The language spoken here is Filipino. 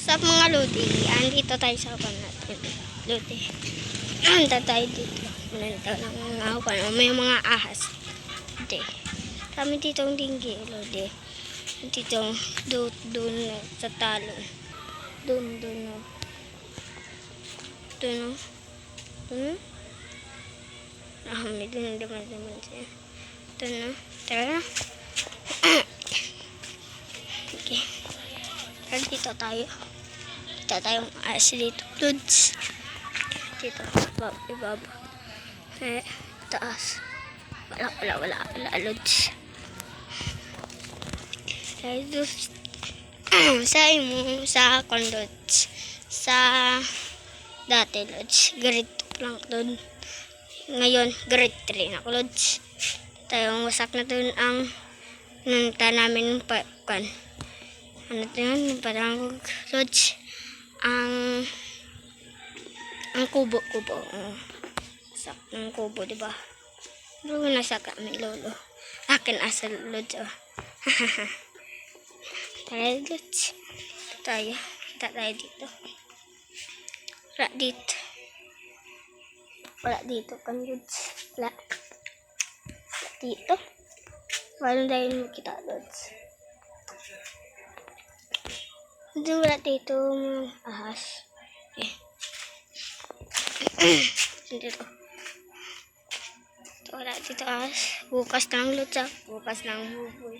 Sa mga lodi, andito tayo sa upan natin. Lodi. Anda tayo dito. Mananta ng upan. May mga ahas. Lodi. Kami dito ang dinggi, lodi. Dito, doon sa talon. Doon. Doon. May doon naman siya. Doon. Tara. Okay. Dito tayo. Dito tayong ahas dito. Lods. Dito. Ibaba. Taas. Wala. Lods. Sa lods. Sa dati lods. Grade 2 lang doon. Ngayon, grade 3 na lods. Tayong wasak na doon ang nunta namin kan. Ano ito yun? Parang lods. Ang kubo. Wasak ng kubo, diba? Pero nasa kami, lolo. Akin asa lods, oh. Tara, lods. Tayo dito. Wala dito kan lods. Wala dito. Wala dahil makita lods. Wala dito mga ahas. Okay. Dito. Wala dito ahas. Bukas ng lods. Bukas ng buboy.